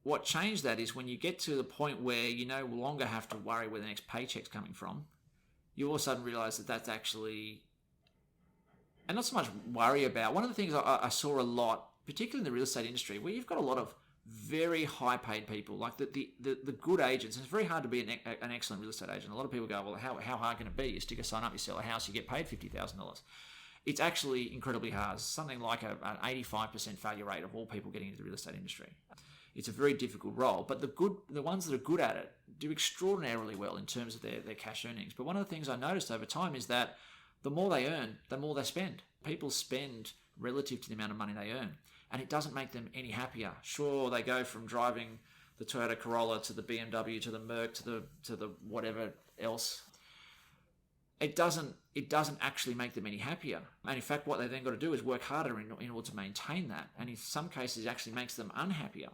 S2: what changed that is when you get to the point where you no longer have to worry where the next paycheck's coming from, you all of a sudden realise that that's actually, and not so much worry about. One of the things I saw a lot, particularly in the real estate industry, where you've got a lot of very high paid people, like the good agents. It's very hard to be an excellent real estate agent. A lot of people go, well, how hard can it be? You stick a sign up, you sell a house, you get paid $50,000. It's actually incredibly hard. It's something like an 85% failure rate of all people getting into the real estate industry. It's a very difficult role, but the ones that are good at it do extraordinarily well in terms of their cash earnings. But one of the things I noticed over time is that the more they earn, the more they spend. People spend relative to the amount of money they earn, and it doesn't make them any happier. Sure, they go from driving the Toyota Corolla to the BMW to the Merc to the whatever else. It doesn't actually make them any happier. And in fact, what they then got to do is work harder in order to maintain that. And in some cases, it actually makes them unhappier.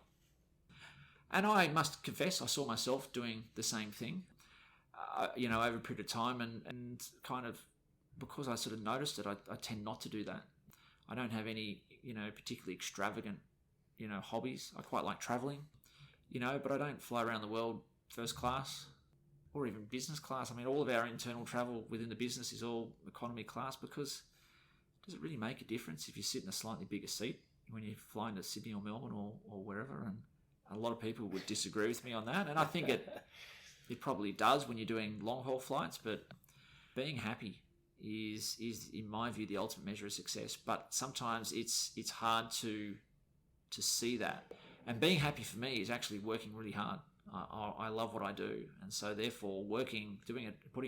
S2: And I must confess, I saw myself doing the same thing, over a period of time, and kind of, because I sort of noticed it, I tend not to do that. I don't have any, particularly extravagant, hobbies. I quite like traveling, but I don't fly around the world first class or even business class. I mean, all of our internal travel within the business is all economy class, because does it really make a difference if you sit in a slightly bigger seat when you're flying to Sydney or Melbourne or wherever? And a lot of people would disagree with me on that. And I think it probably does when you're doing long haul flights, but being happy is in my view the ultimate measure of success. But sometimes it's hard to see that. And being happy for me is actually working really hard. I love what I do, and so therefore putting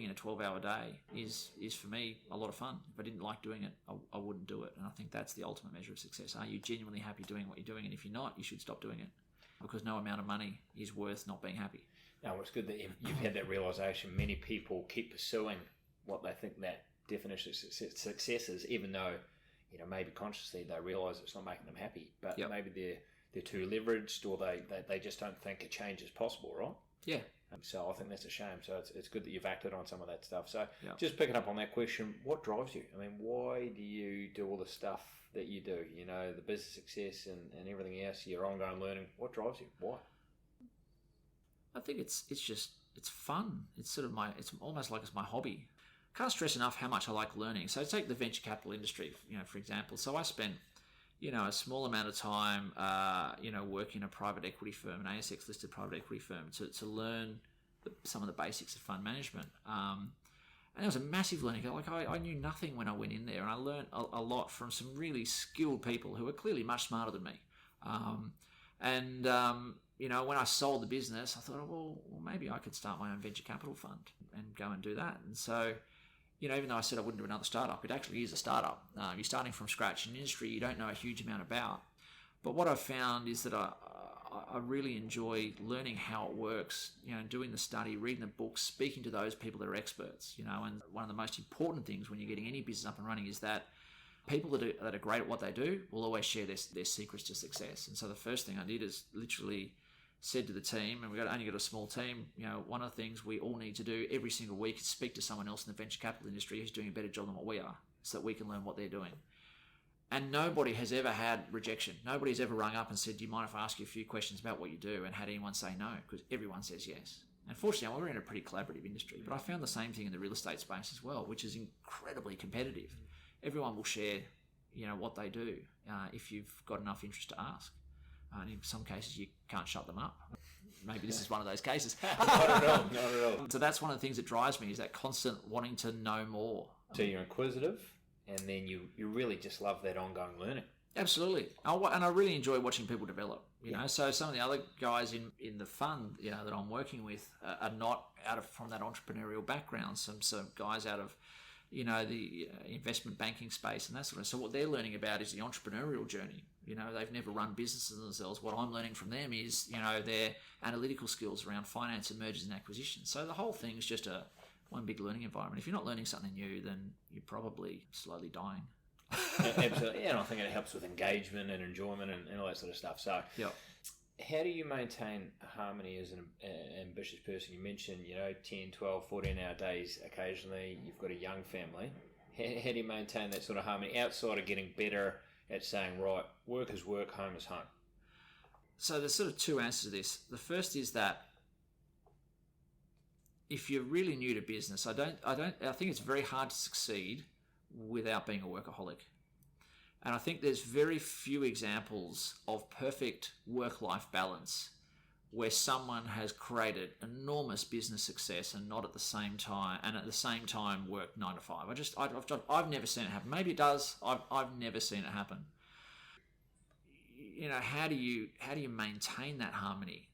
S2: in a 12-hour day is for me a lot of fun. If I didn't like doing it, I wouldn't do it. And I think that's the ultimate measure of success. Are you genuinely happy doing what you're doing? And if you're not, you should stop doing it, because no amount of money is worth not being happy.
S1: No, it's good that you've had that realization. Many people keep pursuing what they think that definition of success is, even though maybe consciously they realize it's not making them happy, but maybe they're too leveraged, or they just don't think a change is possible, right?
S2: Yeah.
S1: So I think that's a shame. So it's good that you've acted on some of that stuff. So just picking up on that question, what drives you? I mean, why do you do all the stuff that you do? The business success and everything else, your ongoing learning. What drives you? Why?
S2: I think it's fun. It's it's almost like it's my hobby. Can't stress enough how much I like learning. So take the venture capital industry, for example. So I spent a small amount of time, working in a private equity firm, an ASX-listed private equity firm, to learn some of the basics of fund management. And it was a massive learning. I knew nothing when I went in there, and I learned a lot from some really skilled people who are clearly much smarter than me. When I sold the business, I thought, well, maybe I could start my own venture capital fund and go and do that. And so, even though I said I wouldn't do another startup, it actually is a startup. You're starting from scratch in an industry you don't know a huge amount about. But what I've found is that I really enjoy learning how it works, doing the study, reading the books, speaking to those people that are experts, and one of the most important things when you're getting any business up and running is that people that are great at what they do will always share their secrets to success. And so the first thing I did is literally said to the team, and we've only got a small team, one of the things we all need to do every single week is speak to someone else in the venture capital industry who's doing a better job than what we are, so that we can learn what they're doing. And nobody has ever had rejection. Nobody's ever rung up and said, do you mind if I ask you a few questions about what you do? And had anyone say no? Because everyone says yes. And fortunately, we're in a pretty collaborative industry. But I found the same thing in the real estate space as well, which is incredibly competitive. Everyone will share, what they do if you've got enough interest to ask. And in some cases, you can't shut them up. Maybe this is one of those cases.
S1: Not at all.
S2: So that's one of the things that drives me, is that constant wanting to know more.
S1: So you're inquisitive, and then you really just love that ongoing learning.
S2: Absolutely. And I really enjoy watching people develop, you know. So some of the other guys in the fund, that I'm working with are not from that entrepreneurial background. Some guys out of, the investment banking space and that sort of. So what they're learning about is the entrepreneurial journey. They've never run businesses themselves. What I'm learning from them is, their analytical skills around finance and mergers and acquisitions. So the whole thing is just one big learning environment. If you're not learning something new, then you're probably slowly dying.
S1: Absolutely. Yeah, and I think it helps with engagement and enjoyment and all that sort of stuff. So how do you maintain harmony as an ambitious person? You mentioned, 10, 12, 14-hour days occasionally. You've got a young family. How do you maintain that sort of harmony outside of getting better at saying, right, work is work, home is home?
S2: So there's sort of two answers to this. The first is that if you're really new to business, I think it's very hard to succeed without being a workaholic. And I think there's very few examples of perfect work-life balance where someone has created enormous business success and at the same time work 9 to 5. I've never seen it happen. Maybe it does. I've never seen it happen. How do you maintain that harmony?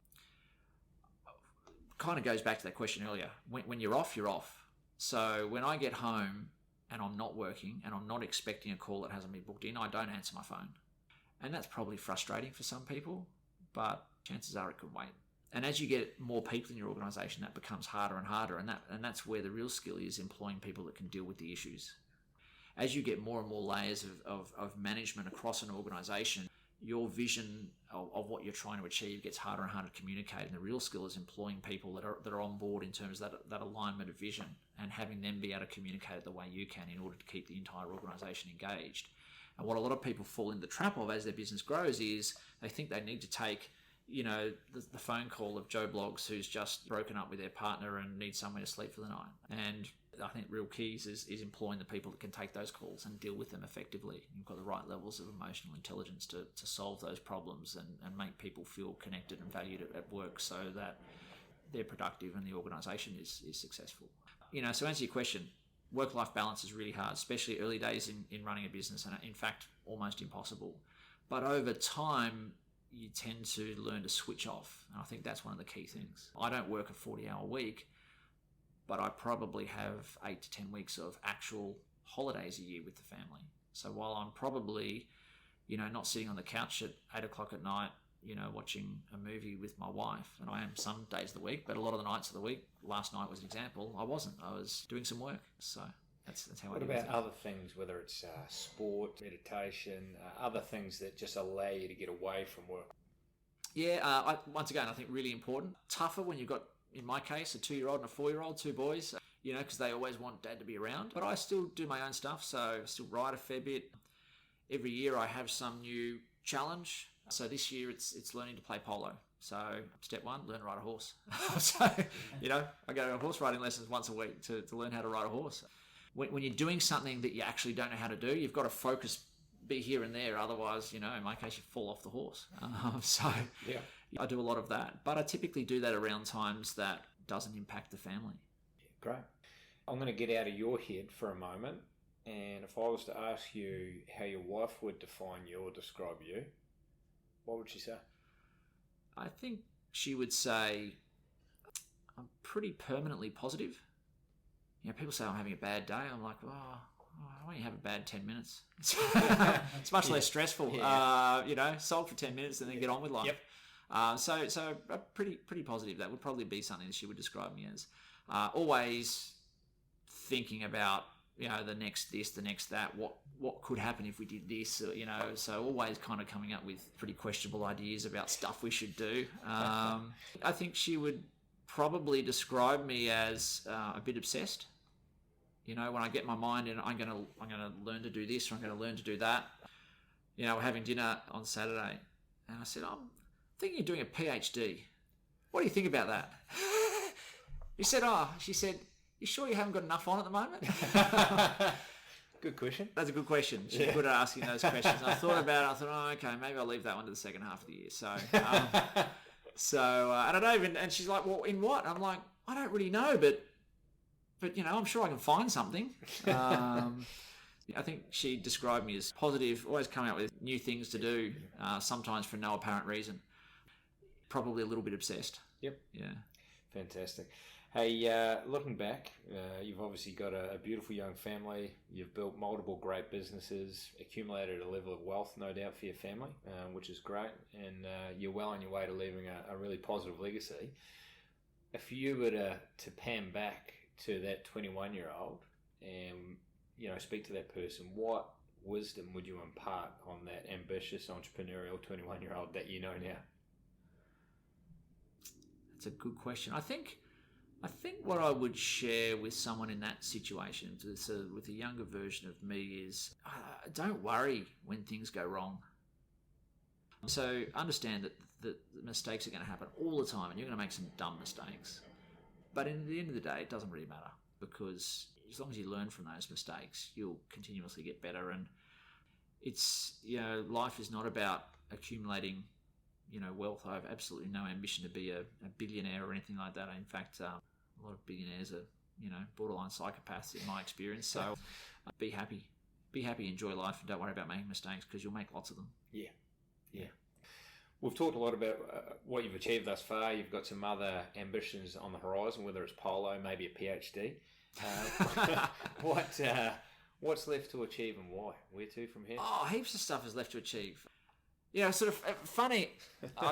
S2: Kind of goes back to that question earlier. When you're off, you're off. So when I get home and I'm not working and I'm not expecting a call that hasn't been booked in, I don't answer my phone. And that's probably frustrating for some people, but chances are it could wait. And as you get more people in your organisation, that becomes harder and harder, and that's where the real skill is, employing people that can deal with the issues. As you get more and more layers of management across an organisation, your vision of what you're trying to achieve gets harder and harder to communicate, and the real skill is employing people that are on board in terms of that alignment of vision, and having them be able to communicate it the way you can in order to keep the entire organisation engaged. And what a lot of people fall into the trap of as their business grows is they think they need to take the phone call of Joe Bloggs who's just broken up with their partner and needs somewhere to sleep for the night. And I think real keys is employing the people that can take those calls and deal with them effectively. You've got the right levels of emotional intelligence to solve those problems and make people feel connected and valued at work so that they're productive and the organisation is successful. So answer your question, work-life balance is really hard, especially early days in running a business, and in fact, almost impossible. But over time, you tend to learn to switch off. And I think that's one of the key things. I don't work a 40-hour week, but I probably have 8 to 10 weeks of actual holidays a year with the family. So while I'm probably, not sitting on the couch at 8 o'clock at night, watching a movie with my wife, and I am some days of the week, but a lot of the nights of the week, last night was an example, I wasn't. I was doing some work. So that's how I do it.
S1: What about other things, whether it's sport, meditation, other things that just allow you to get away from work?
S2: Yeah, once again, I think really important. Tougher when you've got, in my case, a 2-year-old and a 4-year-old, 2 boys, because they always want dad to be around. But I still do my own stuff, so I still write a fair bit. Every year I have some new challenge. So this year it's learning to play polo. So step 1, learn to ride a horse. So, I go to horse riding lessons once a week to learn how to ride a horse. When you're doing something that you actually don't know how to do, you've got to focus, be here and there. Otherwise, in my case, you fall off the horse. I do a lot of that. But I typically do that around times that doesn't impact the family.
S1: Yeah, great. I'm going to get out of your head for a moment. And if I was to ask you how your wife would define you or describe you, what would she say?
S2: I think she would say I'm pretty permanently positive. People say I'm having a bad day. I'm like, why don't you have a bad 10 minutes? It's much less stressful.
S1: Yeah.
S2: Solve for 10 minutes and then get on with life.
S1: Yep.
S2: So pretty positive. That would probably be something that she would describe me as. Always thinking about, the next this, the next that, what could happen if we did this, so always kind of coming up with pretty questionable ideas about stuff we should do. I think she would probably describe me as a bit obsessed. When I get my mind in, I'm going to learn to do this, or I'm going to learn to do that. we're having dinner on Saturday, and I said, I'm thinking of doing a PhD. What do you think about that? She said, you sure you haven't got enough on at the moment?
S1: Good question.
S2: That's a good question. She's good at asking those questions. I thought about it. I thought, okay, maybe I'll leave that one to the second half of the year. So, and I don't even, and she's like, well, in what? I'm like, I don't really know, but I'm sure I can find something. I think she described me as positive, always coming up with new things to do, sometimes for no apparent reason. Probably a little bit obsessed.
S1: Yep.
S2: Yeah.
S1: Fantastic. Hey, looking back, you've obviously got a beautiful young family. You've built multiple great businesses, accumulated a level of wealth, no doubt, for your family, which is great. And you're well on your way to leaving a really positive legacy. If you were to pan back to that 21-year-old and, speak to that person, what wisdom would you impart on that ambitious, entrepreneurial 21-year-old that you know now?
S2: That's a good question. I think what I would share with someone in that situation, with a younger version of me, is don't worry when things go wrong. So understand that the mistakes are going to happen all the time, and you're going to make some dumb mistakes. But at the end of the day, it doesn't really matter, because as long as you learn from those mistakes, you'll continuously get better. And it's, life is not about accumulating wealth. I have absolutely no ambition to be a billionaire or anything like that. In fact, a lot of billionaires are, borderline psychopaths in my experience. So be happy, enjoy life, and don't worry about making mistakes, because you'll make lots of them.
S1: Yeah. We've talked a lot about what you've achieved thus far. You've got some other ambitions on the horizon, whether it's polo, maybe a PhD. What's left to achieve, and why? Where to from here?
S2: Oh, heaps of stuff is left to achieve. Sort of funny.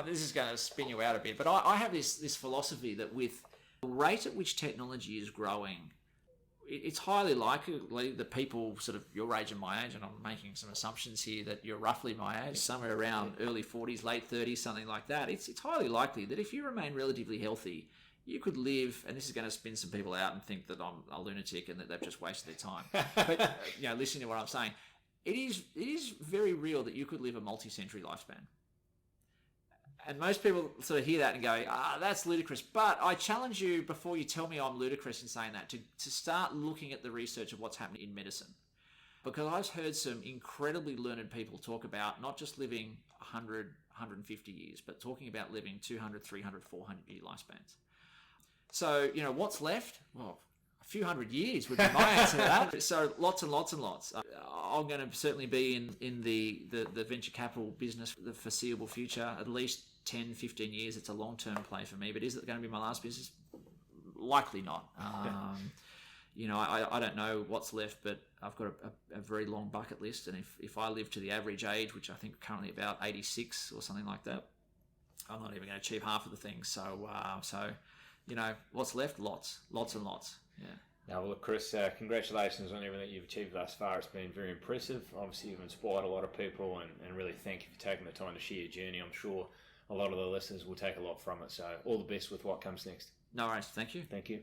S2: This is going to spin you out a bit, but I have this philosophy that with the rate at which technology is growing, it's highly likely that people sort of your age and my age, and I'm making some assumptions here that you're roughly my age, somewhere around early 40s, late 30s, something like that. It's highly likely that if you remain relatively healthy, you could live, and this is going to spin some people out and think that I'm a lunatic and that they've just wasted their time. But listening to what I'm saying, it is very real that you could live a multi-century lifespan. And most people sort of hear that and go, that's ludicrous. But I challenge you, before you tell me I'm ludicrous in saying that, to start looking at the research of what's happening in medicine. Because I've heard some incredibly learned people talk about not just living 100, 150 years, but talking about living 200, 300, 400 year lifespans. So, what's left? Well, a few hundred years would be my answer to that. So lots and lots and lots. I'm going to certainly be in the venture capital business for the foreseeable future, at least 10, 15 years. It's a long-term play for me. But is it going to be my last business? Likely not. I don't know what's left, but I've got a very long bucket list. And if I live to the average age, which I think currently about 86 or something like that, I'm not even going to achieve half of the things. So what's left? Lots and lots. Yeah.
S1: Now, well, look, Chris, congratulations on everything you've achieved thus far. It's been very impressive. Obviously, you've inspired a lot of people, and really thank you for taking the time to share your journey. I'm sure a lot of the listeners will take a lot from it. So all the best with what comes next.
S2: No worries. Thank you.
S1: Thank you.